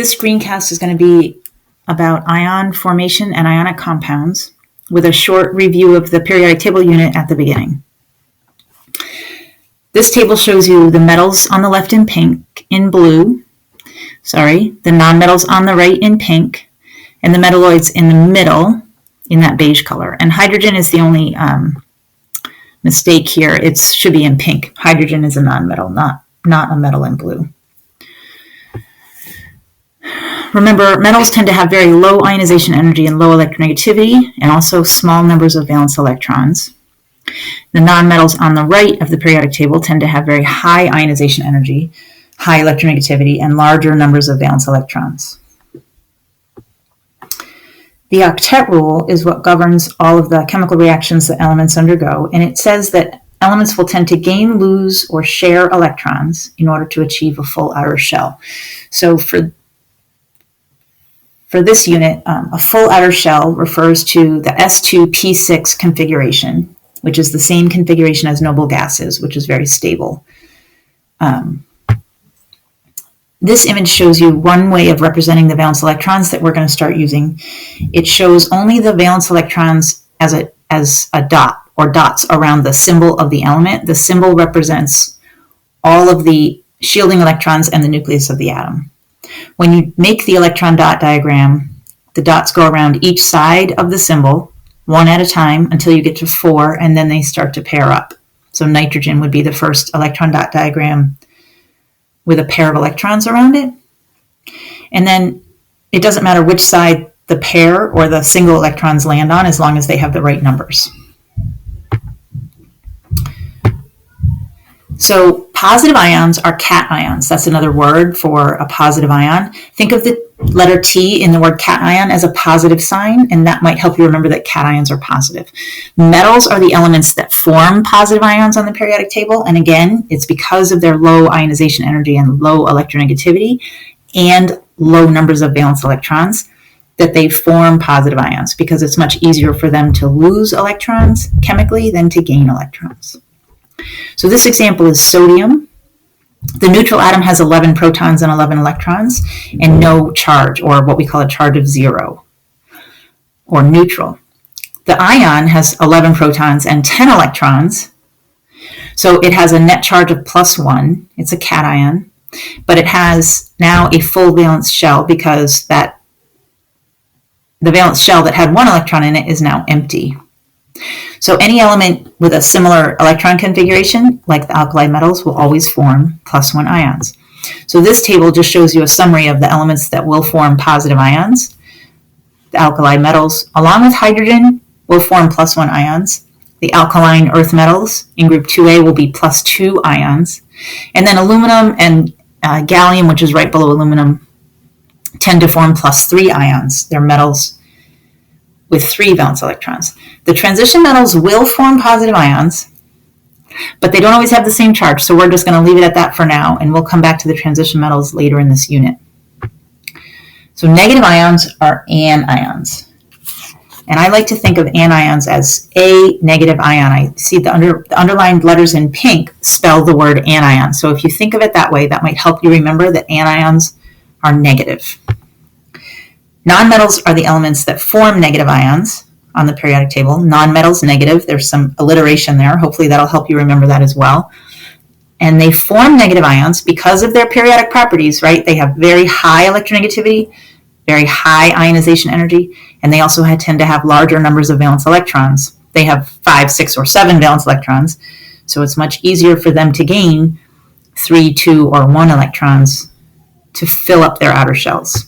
This screencast is going to be about ion formation and ionic compounds with a short review of the periodic table unit at the beginning. This table shows you the metals on the left in pink, the nonmetals on the right in pink, and the metalloids in the middle in that beige color. And hydrogen is the only mistake here. It should be in pink. Hydrogen is a nonmetal, not a metal in blue. Remember, metals tend to have very low ionization energy and low electronegativity, and also small numbers of valence electrons. The nonmetals on the right of the periodic table tend to have very high ionization energy, high electronegativity, and larger numbers of valence electrons. The octet rule is what governs all of the chemical reactions that elements undergo, and it says that elements will tend to gain, lose, or share electrons in order to achieve a full outer shell. So for this unit, a full outer shell refers to the S2P6 configuration, which is the same configuration as noble gases, which is very stable. This image shows you one way of representing the valence electrons that we're going to start using. It shows only the valence electrons as a dot or dots around the symbol of the element. The symbol represents all of the shielding electrons and the nucleus of the atom. When you make the electron dot diagram, the dots go around each side of the symbol, one at a time, until you get to 4, and then they start to pair up. So nitrogen would be the first electron dot diagram with a pair of electrons around it. And then it doesn't matter which side the pair or the single electrons land on, as long as they have the right numbers. So positive ions are cations. That's another word for a positive ion. Think of the letter T in the word cation as a positive sign, and that might help you remember that cations are positive. Metals are the elements that form positive ions on the periodic table, and again, it's because of their low ionization energy and low electronegativity and low numbers of valence electrons that they form positive ions, because it's much easier for them to lose electrons chemically than to gain electrons. So this example is sodium. The neutral atom has 11 protons and 11 electrons and no charge, or what we call a charge of 0, or neutral. The ion has 11 protons and 10 electrons, so it has a net charge of +1. It's a cation, but it has now a full valence shell because the valence shell that had 1 electron in it is now empty. So any element with a similar electron configuration, like the alkali metals, will always form +1 ions. So this table just shows you a summary of the elements that will form positive ions. The alkali metals, along with hydrogen, will form +1 ions. The alkaline earth metals in group 2A will be +2 ions. And then aluminum and gallium, which is right below aluminum, tend to form +3 ions. They're metals with 3 valence electrons. The transition metals will form positive ions, but they don't always have the same charge, so we're just going to leave it at that for now, and we'll come back to the transition metals later in this unit. So negative ions are anions. And I like to think of anions as a negative ion. I see the underlined letters in pink spell the word anion. So if you think of it that way, that might help you remember that anions are negative. Nonmetals are the elements that form negative ions on the periodic table. Nonmetals, negative. There's some alliteration there. Hopefully that'll help you remember that as well. And they form negative ions because of their periodic properties, right? They have very high electronegativity, very high ionization energy, and they also tend to have larger numbers of valence electrons. They have 5, 6, or 7 valence electrons, so it's much easier for them to gain 3, 2, or 1 electrons to fill up their outer shells.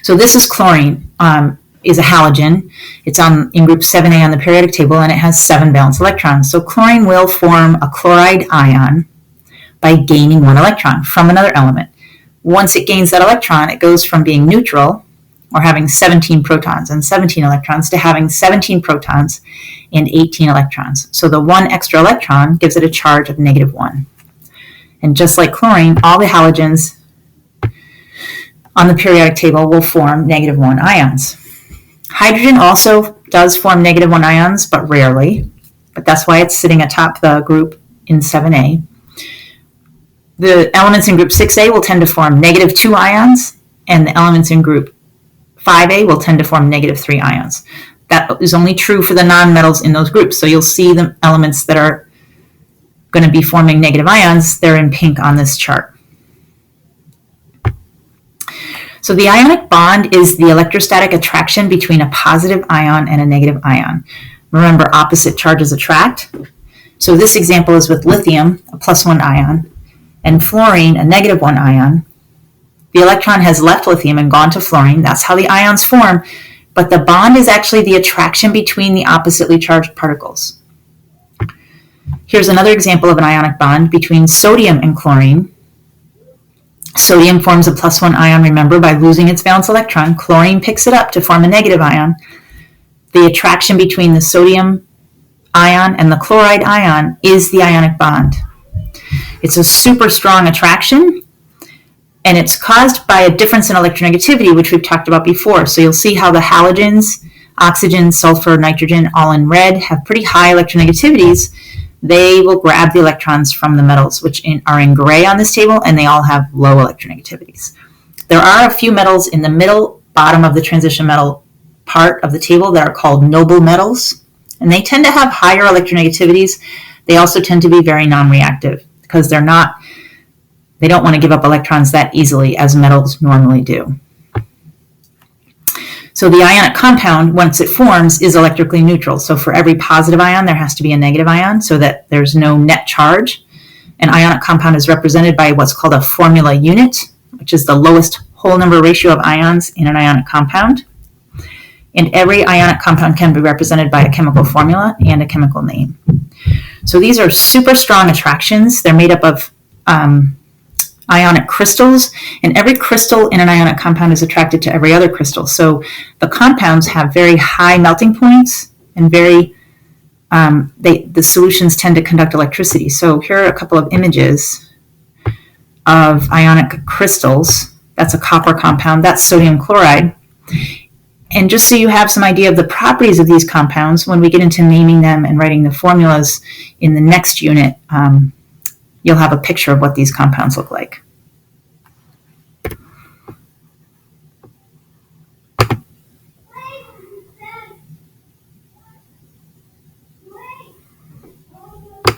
So this is chlorine, is a halogen. It's in group 7A on the periodic table, and it has 7 valence electrons. So chlorine will form a chloride ion by gaining 1 electron from another element. Once it gains that electron, it goes from being neutral, or having 17 protons and 17 electrons, to having 17 protons and 18 electrons. So the 1 extra electron gives it a charge of -1. And just like chlorine, all the halogens on the periodic table will form -1 ions. Hydrogen also does form -1 ions, but rarely. But that's why it's sitting atop the group in 7A. The elements in group 6A will tend to form negative 2 ions, and the elements in group 5A will tend to form negative 3 ions. That is only true for the nonmetals in those groups. So you'll see the elements that are going to be forming negative ions, they're in pink on this chart. So the ionic bond is the electrostatic attraction between a positive ion and a negative ion. Remember, opposite charges attract. So this example is with lithium, a +1 ion, and fluorine, a -1 ion. The electron has left lithium and gone to fluorine. That's how the ions form. But the bond is actually the attraction between the oppositely charged particles. Here's another example of an ionic bond between sodium and chlorine. Sodium forms a +1 ion, remember, by losing its valence electron. Chlorine picks it up to form a negative ion. The attraction between the sodium ion and the chloride ion is the ionic bond. It's a super strong attraction, and it's caused by a difference in electronegativity, which we've talked about before. So you'll see how the halogens, oxygen, sulfur, nitrogen, all in red, have pretty high electronegativities. They will grab the electrons from the metals, which are in gray on this table, and they all have low electronegativities. There are a few metals in the middle bottom of the transition metal part of the table that are called noble metals, and they tend to have higher electronegativities. They also tend to be very non-reactive because they don't want to give up electrons that easily as metals normally do. So the ionic compound, once it forms, is electrically neutral. So for every positive ion, there has to be a negative ion so that there's no net charge. An ionic compound is represented by what's called a formula unit, which is the lowest whole number ratio of ions in an ionic compound. And every ionic compound can be represented by a chemical formula and a chemical name. So these are super strong attractions. They're made up of ionic crystals, and every crystal in an ionic compound is attracted to every other crystal. So the compounds have very high melting points, and the solutions tend to conduct electricity. So here are a couple of images of ionic crystals. That's a copper compound. That's sodium chloride. And just so you have some idea of the properties of these compounds, when we get into naming them and writing the formulas in the next unit, you'll have a picture of what these compounds look like.